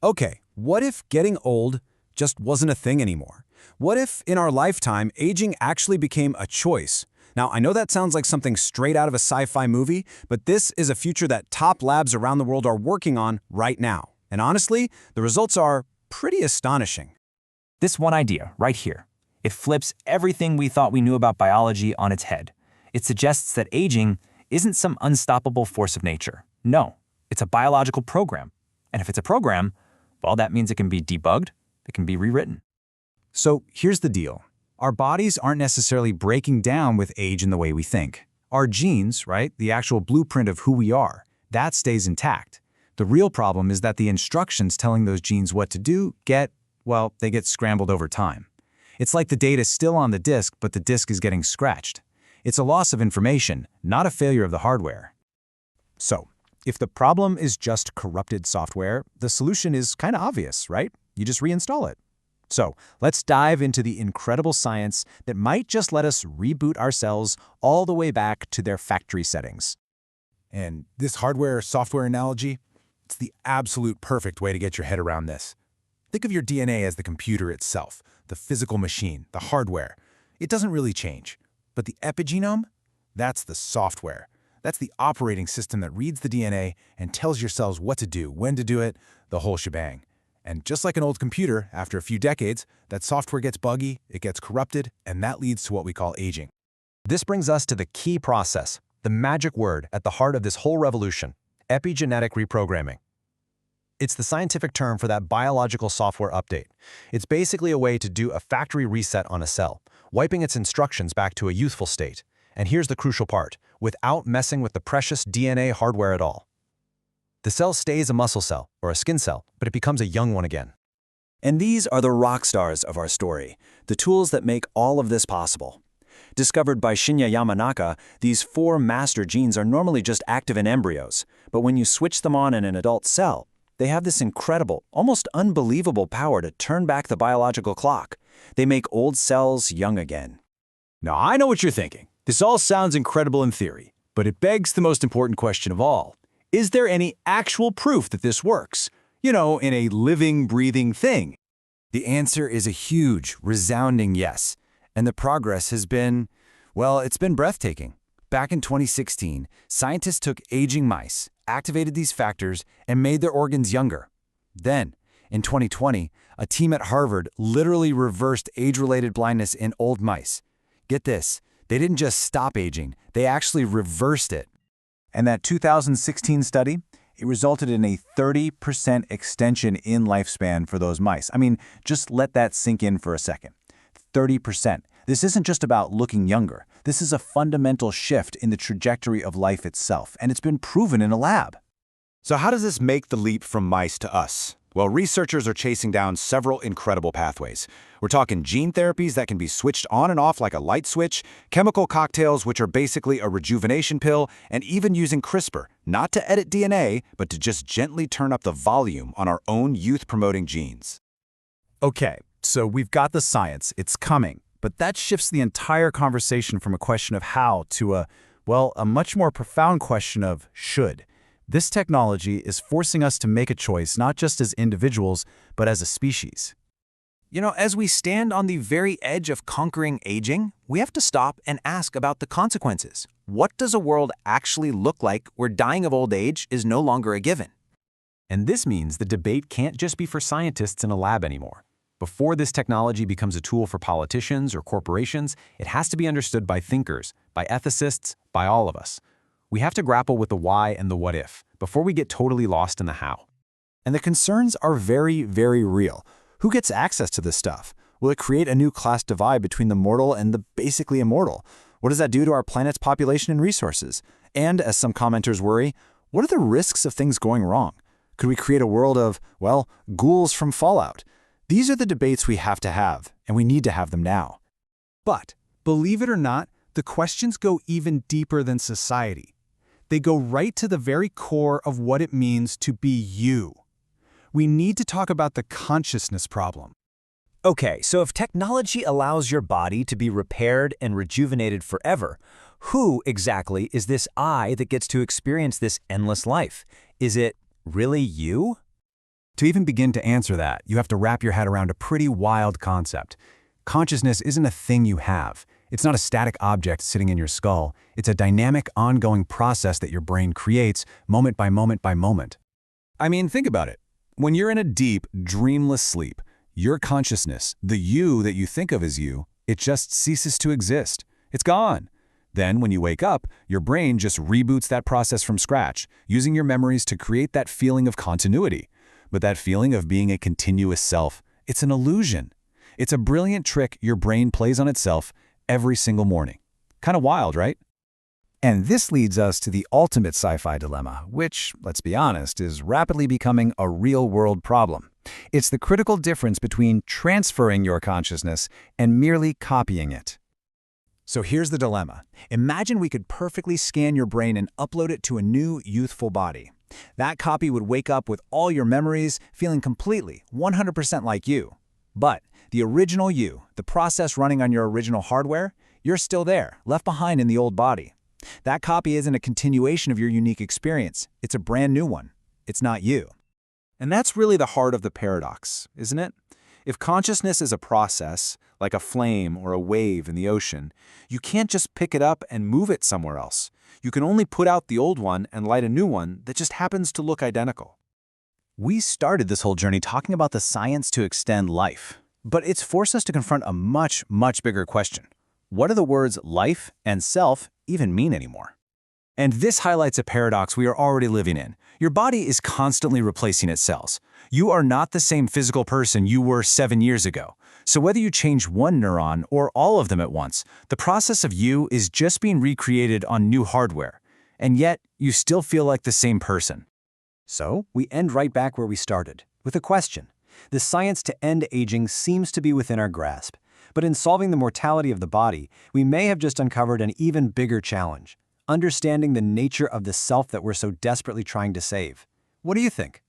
Okay, what if getting old just wasn't a thing anymore? What if, in our lifetime, aging actually became a choice? Now, I know that sounds like something straight out of a sci-fi movie, but this is a future that top labs around the world are working on right now. And honestly, the results are pretty astonishing. This one idea, right here, it flips everything we thought we knew about biology on its head. It suggests that aging isn't some unstoppable force of nature. No, it's a biological program. And if it's a program, well, that means it can be debugged, it can be rewritten. So here's the deal. Our bodies aren't necessarily breaking down with age in the way we think. Our genes, right, the actual blueprint of who we are, that stays intact. The real problem is that the instructions telling those genes what to do they get scrambled over time. It's like the data's still on the disk, but the disk is getting scratched. It's a loss of information, not a failure of the hardware. So, if the problem is just corrupted software, the solution is kind of obvious, right? You just reinstall it. So, let's dive into the incredible science that might just let us reboot our cells all the way back to their factory settings. And this hardware-software analogy, it's the absolute perfect way to get your head around this. Think of your DNA as the computer itself, the physical machine, the hardware. It doesn't really change. But the epigenome? That's the software. That's the operating system that reads the DNA and tells your cells what to do, when to do it, the whole shebang. And just like an old computer, after a few decades, that software gets buggy, it gets corrupted, and that leads to what we call aging. This brings us to the key process, the magic word at the heart of this whole revolution, epigenetic reprogramming. It's the scientific term for that biological software update. It's basically a way to do a factory reset on a cell, wiping its instructions back to a youthful state. And here's the crucial part, without messing with the precious DNA hardware at all. The cell stays a muscle cell or a skin cell, but it becomes a young one again. And these are the rock stars of our story, the tools that make all of this possible. Discovered by Shinya Yamanaka, these 4 master genes are normally just active in embryos, but when you switch them on in an adult cell, they have this incredible, almost unbelievable power to turn back the biological clock. They make old cells young again. Now, I know what you're thinking. This all sounds incredible in theory, but it begs the most important question of all. Is there any actual proof that this works? You know, in a living, breathing thing? The answer is a huge, resounding yes. And the progress has been, it's been breathtaking. Back in 2016, scientists took aging mice, activated these factors, and made their organs younger. Then, in 2020, a team at Harvard literally reversed age-related blindness in old mice. Get this, they didn't just stop aging, they actually reversed it. And that 2016 study, it resulted in a 30% extension in lifespan for those mice. I mean, just let that sink in for a second. 30%. This isn't just about looking younger. This is a fundamental shift in the trajectory of life itself, and it's been proven in a lab. So how does this make the leap from mice to us? Well, researchers are chasing down several incredible pathways. We're talking gene therapies that can be switched on and off like a light switch, chemical cocktails which are basically a rejuvenation pill, and even using CRISPR, not to edit DNA, but to just gently turn up the volume on our own youth-promoting genes. Okay, so we've got the science, it's coming, but that shifts the entire conversation from a question of how to a much more profound question of should. This technology is forcing us to make a choice not just as individuals, but as a species. You know, as we stand on the very edge of conquering aging, we have to stop and ask about the consequences. What does a world actually look like where dying of old age is no longer a given? And this means the debate can't just be for scientists in a lab anymore. Before this technology becomes a tool for politicians or corporations, it has to be understood by thinkers, by ethicists, by all of us. We have to grapple with the why and the what if, before we get totally lost in the how. And the concerns are very, very real. Who gets access to this stuff? Will it create a new class divide between the mortal and the basically immortal? What does that do to our planet's population and resources? And, as some commenters worry, what are the risks of things going wrong? Could we create a world of, ghouls from Fallout? These are the debates we have, and we need to have them now. But, believe it or not, the questions go even deeper than society. They go right to the very core of what it means to be you. We need to talk about the consciousness problem. Okay, so if technology allows your body to be repaired and rejuvenated forever, who exactly is this I that gets to experience this endless life? Is it really you? To even begin to answer that, you have to wrap your head around a pretty wild concept. Consciousness isn't a thing you have. It's not a static object sitting in your skull. It's a dynamic, ongoing process that your brain creates moment by moment by moment. I mean, think about it. When you're in a deep, dreamless sleep, your consciousness, the you that you think of as you, it just ceases to exist. It's gone. Then, when you wake up, your brain just reboots that process from scratch, using your memories to create that feeling of continuity. But that feeling of being a continuous self, it's an illusion. It's a brilliant trick your brain plays on itself every single morning. Kind of wild, right? And this leads us to the ultimate sci-fi dilemma, which, let's be honest, is rapidly becoming a real-world problem. It's the critical difference between transferring your consciousness and merely copying it. So here's the dilemma. Imagine we could perfectly scan your brain and upload it to a new, youthful body. That copy would wake up with all your memories, feeling completely, 100% like you. But the original you, the process running on your original hardware, you're still there, left behind in the old body. That copy isn't a continuation of your unique experience. It's a brand new one. It's not you. And that's really the heart of the paradox, isn't it? If consciousness is a process, like a flame or a wave in the ocean, you can't just pick it up and move it somewhere else. You can only put out the old one and light a new one that just happens to look identical. We started this whole journey talking about the science to extend life, but it's forced us to confront a much, much bigger question. What do the words life and self even mean anymore? And this highlights a paradox we are already living in. Your body is constantly replacing its cells. You are not the same physical person you were 7 years ago. So whether you change one neuron or all of them at once, the process of you is just being recreated on new hardware. And yet, you still feel like the same person. So, we end right back where we started, with a question. The science to end aging seems to be within our grasp. But in solving the mortality of the body, we may have just uncovered an even bigger challenge: understanding the nature of the self that we're so desperately trying to save. What do you think?